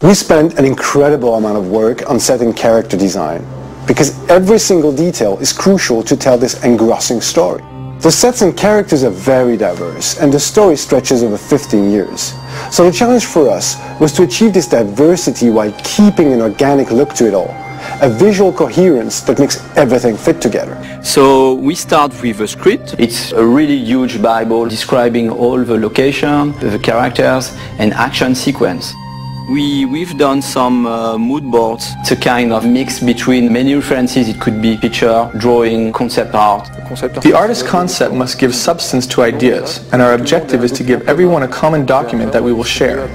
We spent an incredible amount of work on set and character design, because every single detail is crucial to tell this engrossing story. The sets and characters are very diverse, and the story stretches over 15 years. So the challenge for us was to achieve this diversity while keeping an organic look to it all, a visual coherence that makes everything fit together. So we start with a script. It's a really huge Bible describing all the location, the characters, and action sequence. We've done some mood boards. It's a kind of mix between many references. It could be picture, drawing, concept art. The artist's concept must give substance to ideas, and our objective is to give everyone a common document that we will share.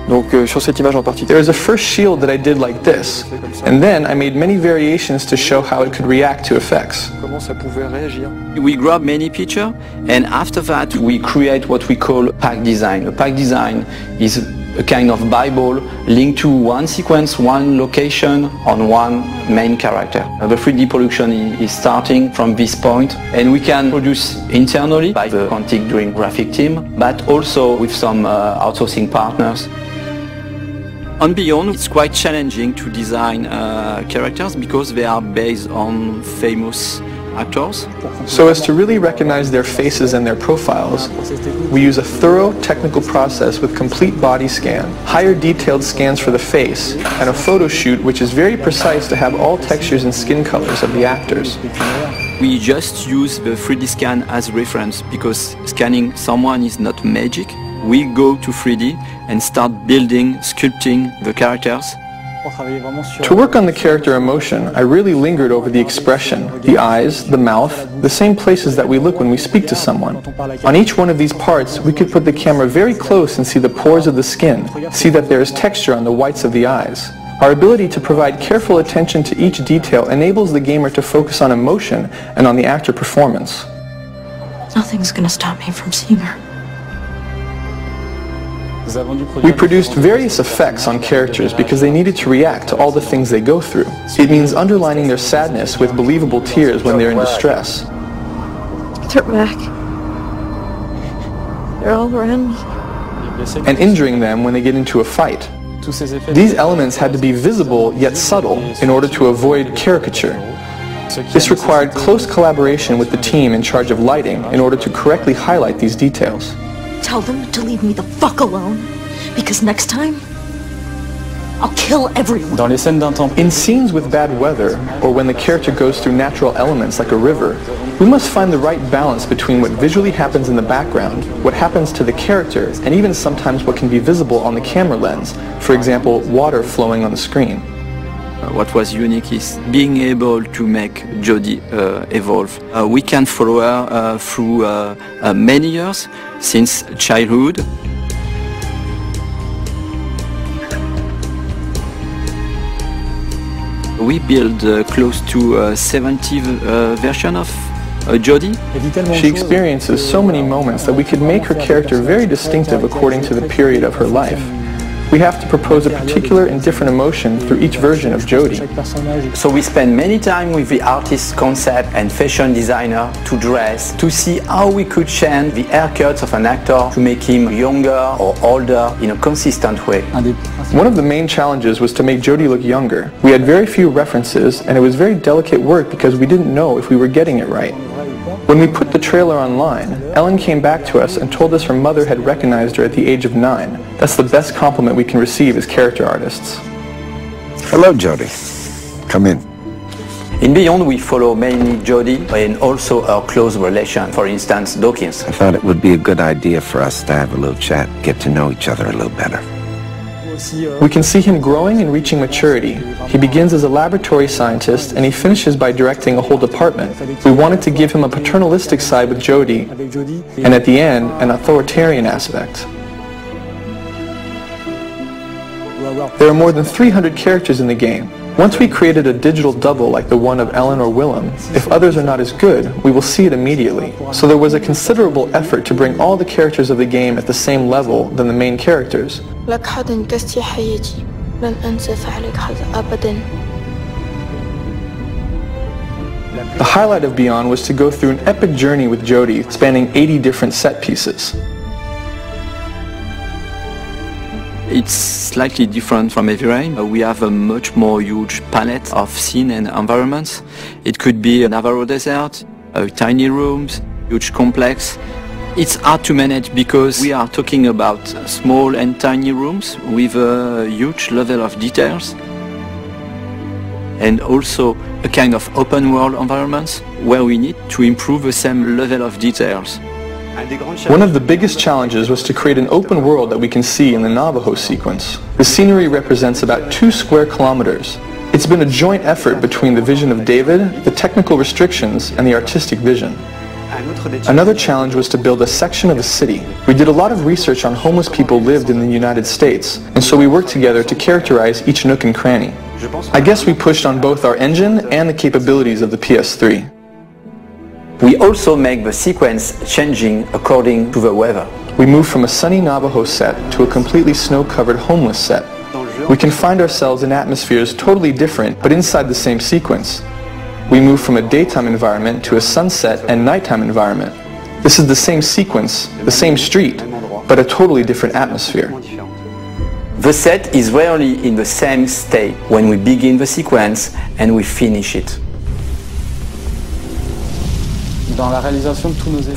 Donc sur cette image en particulier. There is a first shield that I did like this, and then I made many variations to show how it could react to effects. Comment ça pouvait réagir? We grab many pictures, and after that we create what we call pack design. A pack design is a kind of Bible linked to one sequence, one location, on one main character. The 3D production is starting from this point, and we can produce internally by the Quantic Dream graphic team, but also with some outsourcing partners. On Beyond, it's quite challenging to design characters because they are based on famous actors. So as to really recognize their faces and their profiles, we use a thorough technical process with complete body scan, higher detailed scans for the face, and a photo shoot which is very precise to have all textures and skin colors of the actors. We just use the 3D scan as reference because scanning someone is not magic. We go to 3D and start building, sculpting the characters. To work on the character emotion, I really lingered over the expression, the eyes, the mouth, the same places that we look when we speak to someone. On each one of these parts, we could put the camera very close and see the pores of the skin, see that there is texture on the whites of the eyes. Our ability to provide careful attention to each detail enables the gamer to focus on emotion and on the actor performance. Nothing's gonna stop me from seeing her. We produced various effects on characters because they needed to react to all the things they go through. It means underlining their sadness with believable tears when they're in distress. They're back. They're all around me. And injuring them when they get into a fight. These elements had to be visible yet subtle in order to avoid caricature. This required close collaboration with the team in charge of lighting in order to correctly highlight these details. Tell them to leave me the fuck alone, because next time, I'll kill everyone. In scenes with bad weather, or when the character goes through natural elements like a river, we must find the right balance between what visually happens in the background, what happens to the character, and even sometimes what can be visible on the camera lens, for example, water flowing on the screen. What was unique is being able to make Jodie evolve. We can follow her through many years, since childhood. We built close to 70 versions of Jodie. She experiences so many moments that we could make her character very distinctive according to the period of her life. We have to propose a particular and different emotion through each version of Jodie. So we spend many time with the artist's concept and fashion designer to dress, to see how we could change the haircuts of an actor to make him younger or older in a consistent way. One of the main challenges was to make Jodie look younger. We had very few references, and it was very delicate work because we didn't know if we were getting it right. When we put the trailer online, Ellen came back to us and told us her mother had recognized her at the age of 9. That's the best compliment we can receive as character artists. Hello, Jodie. Come in. In Beyond, we follow mainly Jodie and also our close relation, for instance, Dawkins. I thought it would be a good idea for us to have a little chat, get to know each other a little better. We can see him growing and reaching maturity. He begins as a laboratory scientist and he finishes by directing a whole department. We wanted to give him a paternalistic side with Jodie, and at the end, an authoritarian aspect. There are more than 300 characters in the game. Once we created a digital double like the one of Ellen or Willem, if others are not as good, we will see it immediately. So there was a considerable effort to bring all the characters of the game at the same level than the main characters. لك حد انقذتي حياتي لن أنسى فعلك هذا أبدا. The highlight of Beyond was to go through an epic journey with Jodie, spanning 80 different set pieces. It's slightly different from Heavy Rain. We have a much more huge palette of scene and environments. It could be a Navarro desert, tiny rooms, huge complex. It's hard to manage because we are talking about small and tiny rooms with a huge level of details, and also a kind of open world environments where we need to improve the same level of details. One of the biggest challenges was to create an open world that we can see in the Navajo sequence. The scenery represents about 2 square kilometers. It's been a joint effort between the vision of David, the technical restrictions, and the artistic vision. Another challenge was to build a section of a city. We did a lot of research on homeless people lived in the United States, and so we worked together to characterize each nook and cranny. I guess we pushed on both our engine and the capabilities of the PS3. We also make the sequence changing according to the weather. We moved from a sunny Navajo set to a completely snow-covered homeless set. We can find ourselves in atmospheres totally different, but inside the same sequence. We moved from a daytime environment to a sunset and nighttime environment. This is the same sequence, the same street, but a totally different atmosphere. The set is rarely in the same state when we begin the sequence and we finish it.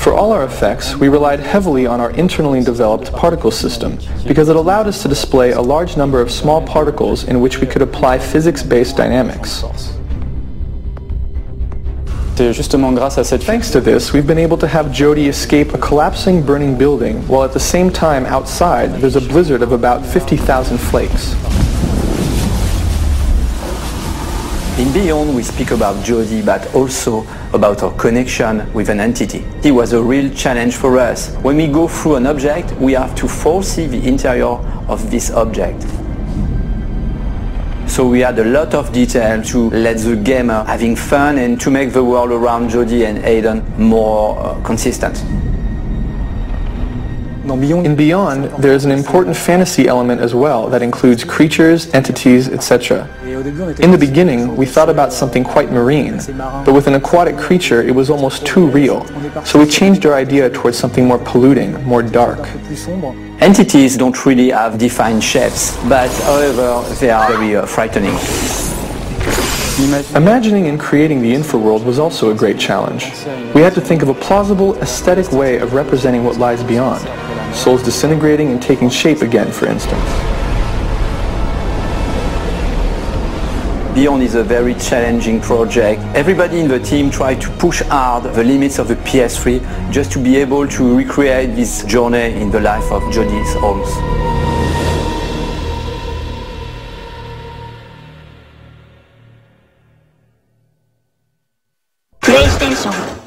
For all our effects, we relied heavily on our internally developed particle system because it allowed us to display a large number of small particles in which we could apply physics-based dynamics. Thanks to this, we've been able to have Jodie escape a collapsing, burning building, while at the same time outside there's a blizzard of about 50,000 flakes. In Beyond, we speak about Jodie, but also about our connection with an entity. It was a real challenge for us. When we go through an object, we have to foresee the interior of this object. So we had a lot of detail to let the gamer having fun and to make the world around Jodie and Aiden more consistent. In Beyond, there is an important fantasy element as well that includes creatures, entities, etc. In the beginning, we thought about something quite marine, but with an aquatic creature, it was almost too real. So we changed our idea towards something more polluting, more dark. Entities don't really have defined shapes, but however, they are very frightening. Imagining and creating the infraworld was also a great challenge. We had to think of a plausible, aesthetic way of representing what lies beyond. Souls disintegrating and taking shape again, for instance. Beyond is a very challenging project. Everybody in the team tried to push hard the limits of the PS3 just to be able to recreate this journey in the life of Jodie Holmes. PlayStation